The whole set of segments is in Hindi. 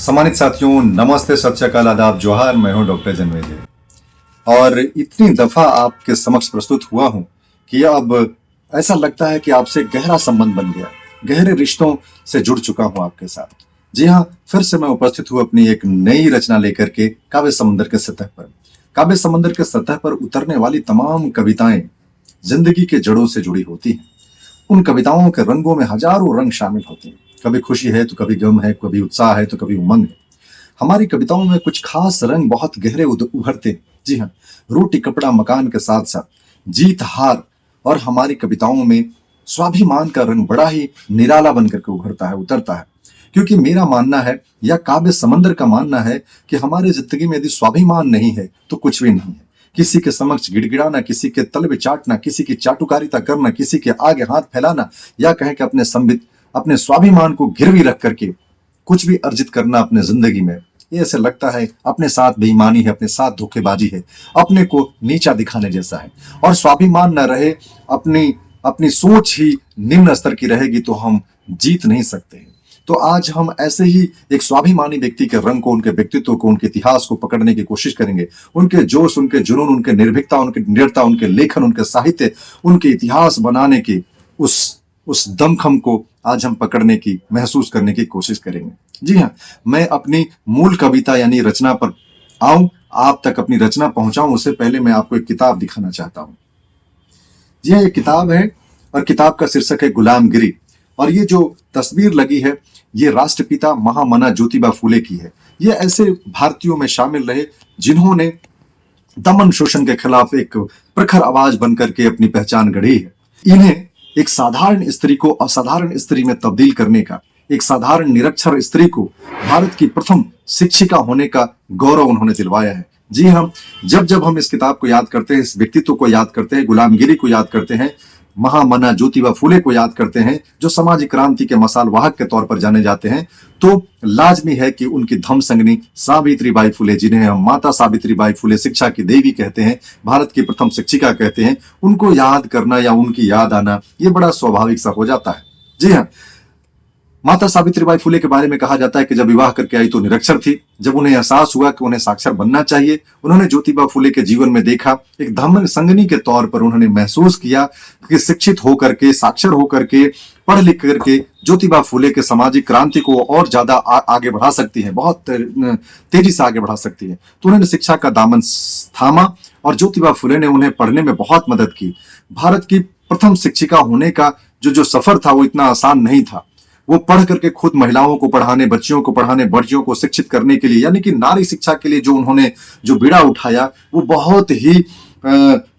सम्मानित साथियों, नमस्ते, सत श्री अकाल, आदाब, जोहार। मैं हूं डॉक्टर जन्मेजय और इतनी दफा आपके समक्ष प्रस्तुत हुआ हूं कि अब ऐसा लगता है कि आपसे गहरा संबंध बन गया, गहरे रिश्तों से जुड़ चुका हूं आपके साथ। जी हाँ, फिर से मैं उपस्थित हूं अपनी एक नई रचना लेकर के काव्य समंदर के सतह पर। काव्य समंदर के सतह पर उतरने वाली तमाम कविताएं जिंदगी के जड़ों से जुड़ी होती हैं। उन कविताओं के रंगों में हजारों रंग शामिल होते हैं। कभी खुशी है तो कभी गम है, कभी उत्साह है तो कभी उमंग है। हमारी कविताओं में कुछ खास रंग बहुत गहरे उभरते हैं। जी हाँ, रोटी कपड़ा मकान के साथ साथ जीत हार और हमारी कविताओं में स्वाभिमान का रंग बड़ा ही निराला बनकर के उभरता है, उतरता है। क्योंकि मेरा मानना है या काव्य समंदर का मानना है कि हमारी जिंदगी में यदि स्वाभिमान नहीं है तो कुछ भी नहीं है। किसी के समक्ष गिड़गिड़ाना, किसी के तलवे चाटना, किसी की चाटुकारिता करना, किसी के आगे हाथ फैलाना या कहें कि अपने स्वाभिमान को गिरवी रख करके कुछ भी अर्जित करना अपने जिंदगी में, ये ऐसे लगता है अपने साथ बेईमानी है, अपने साथ धोखेबाजी है, अपने को नीचा दिखाने जैसा है। और स्वाभिमान न रहे, अपनी अपनी सोच ही निम्न स्तर की रहेगी तो हम जीत नहीं सकते हैं। तो आज हम ऐसे ही एक स्वाभिमानी व्यक्ति के रंग को, उनके व्यक्तित्व को, उनके इतिहास को पकड़ने की कोशिश करेंगे। उनके जोश, उनके जुनून, उनके निर्भीकता, उनकी निडरता, उनके लेखन, उनके साहित्य, उनके इतिहास बनाने की उस दमखम को आज हम पकड़ने की, महसूस करने की कोशिश करेंगे। जी हाँ, मैं अपनी मूल कविता यानी रचना पर आऊं, आप तक अपनी रचना पहुंचाऊं, उससे पहले मैं आपको एक किताब दिखाना चाहता हूं। यह एक किताब है और किताब का शीर्षक है गुलामगिरी। और ये जो तस्वीर लगी है ये राष्ट्रपिता महामना ज्योतिबा फूले की है। ये ऐसे भारतीयों में शामिल रहे जिन्होंने दमन शोषण के खिलाफ एक प्रखर आवाज बनकर के अपनी पहचान गढ़ी है। इन्हें एक साधारण स्त्री को असाधारण स्त्री में तब्दील करने का, एक साधारण निरक्षर स्त्री को भारत की प्रथम शिक्षिका होने का गौरव उन्होंने दिलवाया है। जी हाँ, जब जब हम इस किताब को याद करते हैं, इस व्यक्तित्व को याद करते हैं, गुलामगिरी को याद करते हैं, महामना ज्योतिबा फूले को याद करते हैं, जो सामाजिक क्रांति के मसाल वाहक के तौर पर जाने जाते हैं, तो लाजमी है कि उनकी धम संगनी सावित्रीबाई फूले, जिन्हें हम माता सावित्रीबाई फूले शिक्षा की देवी कहते हैं, भारत की प्रथम शिक्षिका कहते हैं, उनको याद करना या उनकी याद आना ये बड़ा स्वाभाविक सा हो जाता है। जी हाँ, माता सावित्रीबाई फूले के बारे में कहा जाता है कि जब विवाह करके आई तो निरक्षर थी। जब उन्हें एहसास हुआ कि उन्हें साक्षर बनना चाहिए, उन्होंने ज्योतिबा फूले के जीवन में देखा, एक धम्म संगनी के तौर पर उन्होंने महसूस किया कि शिक्षित होकर के, साक्षर होकर के, पढ़ लिख करके ज्योतिबा फूले के सामाजिक क्रांति को और ज्यादा आगे बढ़ा सकती है, बहुत तेजी से आगे बढ़ा सकती है। तो उन्होंने शिक्षा का दामन थामा और ज्योतिबा फूले ने उन्हें पढ़ने में बहुत मदद की। भारत की प्रथम शिक्षिका होने का जो सफर था वो इतना आसान नहीं था। वो पढ़ करके खुद महिलाओं को पढ़ाने, बच्चियों को पढ़ाने, बच्चियों को शिक्षित करने के लिए, यानी कि नारी शिक्षा के लिए जो उन्होंने जो बीड़ा उठाया वो बहुत ही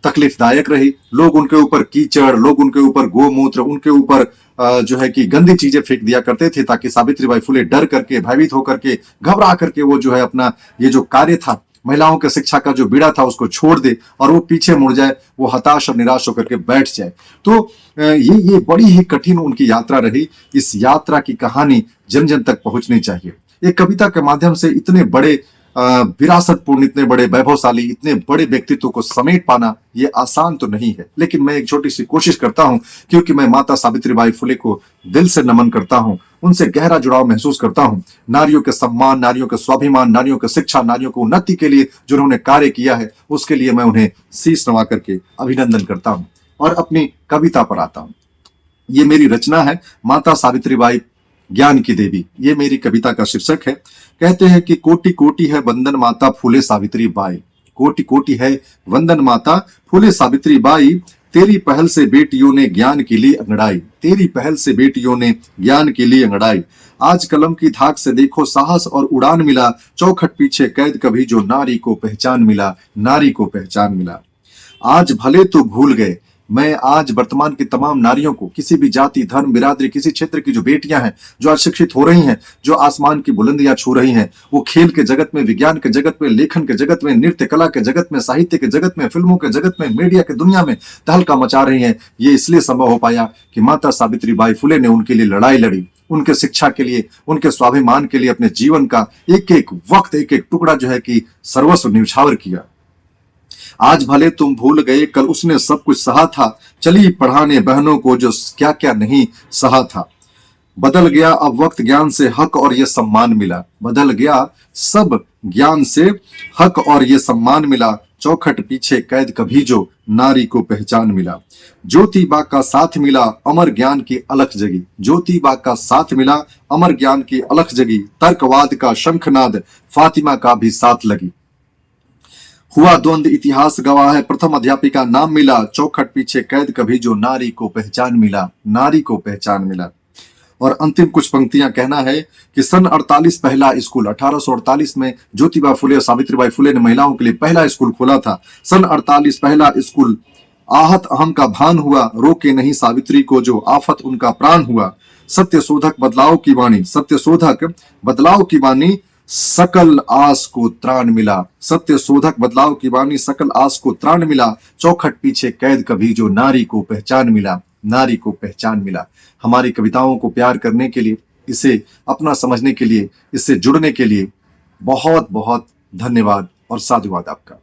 तकलीफदायक रही। लोग उनके ऊपर कीचड़, लोग उनके ऊपर गोमूत्र, उनके ऊपर जो है कि गंदी चीजें फेंक दिया करते थे, ताकि सावित्रीबाई फूले डर करके, भयभीत होकर के, घबरा करके वो जो है अपना ये जो कार्य था, महिलाओं के शिक्षा का जो बीड़ा था, उसको छोड़ दे और वो पीछे मुड़ जाए, वो हताश और निराश होकर के बैठ जाए। तो ये बड़ी ही कठिन उनकी यात्रा रही। इस यात्रा की कहानी जन जन तक पहुंचनी चाहिए। एक कविता के माध्यम से इतने बड़े विरासतपूर्ण, इतने बड़े वैभवशाली, इतने बड़े व्यक्तित्व को समेट पाना ये आसान तो नहीं है, लेकिन मैं एक छोटी सी कोशिश करता हूं, क्योंकि मैं माता सावित्रीबाई फूले को दिल से नमन करता हूं, उनसे गहरा जुड़ाव महसूस करता हूं। नारियों के सम्मान, नारियों के स्वाभिमान, नारियों की शिक्षा, नारियों को उन्नति के लिए जो उन्होंने कार्य किया है, उसके लिए मैं उन्हें शीश नवा करके अभिनंदन करता हूं। और अपनी कविता पर आता हूं। ये मेरी रचना है, माता सावित्रीबाई ज्ञान की देवी। ये मेरी कविता का शीर्षक है। कहते हैं कि कोटि कोटि है वंदन माता फूले सावित्रीबाई, कोटि कोटि है वंदन माता फूले सावित्रीबाई, तेरी पहल से बेटियों ने ज्ञान के लिए अंगड़ाई, तेरी पहल से बेटियों ने ज्ञान के लिए अंगड़ाई। आज कलम की धाक से देखो साहस और उड़ान मिला, चौखट पीछे कैद कभी जो नारी को पहचान मिला, नारी को पहचान मिला। आज भले तो भूल गए, मैं आज वर्तमान की तमाम नारियों को, किसी भी जाति, धर्म, बिरादरी, किसी क्षेत्र की जो बेटियां हैं, जो आज शिक्षित हो रही हैं, जो आसमान की बुलंदियां छू रही हैं, वो खेल के जगत में, विज्ञान के जगत में, लेखन के जगत में, नृत्य कला के जगत में, साहित्य के जगत में, फिल्मों के जगत में, मीडिया की दुनिया में तहलका मचा रही हैं। ये इसलिए संभव हो पाया कि माता सावित्रीबाई फूले ने उनके लिए लड़ाई लड़ी, उनके शिक्षा के लिए, उनके स्वाभिमान के लिए अपने जीवन का एक एक वक्त, एक एक टुकड़ा जो है कि सर्वस्व न्यौछावर किया। आज भले तुम भूल गए, कल उसने सब कुछ सहा था, चली पढ़ाने बहनों को जो क्या क्या नहीं सहा था। बदल गया अब वक्त ज्ञान से हक और ये सम्मान मिला, बदल गया सब ज्ञान से हक और ये सम्मान मिला, चौखट पीछे कैद कभी जो नारी को पहचान मिला। ज्योतिबा का साथ मिला अमर ज्ञान की अलख जगी, ज्योतिबा का साथ मिला अमर ज्ञान की अलख जगी, तर्कवाद का शंखनाद फातिमा का भी साथ लगी। हुआ द्वंद इतिहास गवाह है प्रथम अध्यापिका नाम मिला, चौखट पीछे कैद कभी जो नारी को पहचान मिला, नारी को पहचान मिला। और अंतिम कुछ पंक्तियां कहना है कि सन 48 पहला स्कूल, 1848 में ज्योतिबा फुले और सावित्रीबाई फुले ने महिलाओं के लिए पहला स्कूल खोला था। सन 48 पहला स्कूल, आहत अहम का भान हुआ, रोके नहीं सावित्री को जो आफत उनका प्राण हुआ। सत्य शोधक बदलाव की वाणी, सत्य शोधक बदलाव की वाणी, सकल आस को त्राण मिला, सत्य शोधक बदलाव की वाणी, सकल आस को त्राण मिला, चौखट पीछे कैद कभी जो नारी को पहचान मिला, नारी को पहचान मिला। हमारी कविताओं को प्यार करने के लिए, इसे अपना समझने के लिए, इससे जुड़ने के लिए बहुत बहुत धन्यवाद और साधुवाद आपका।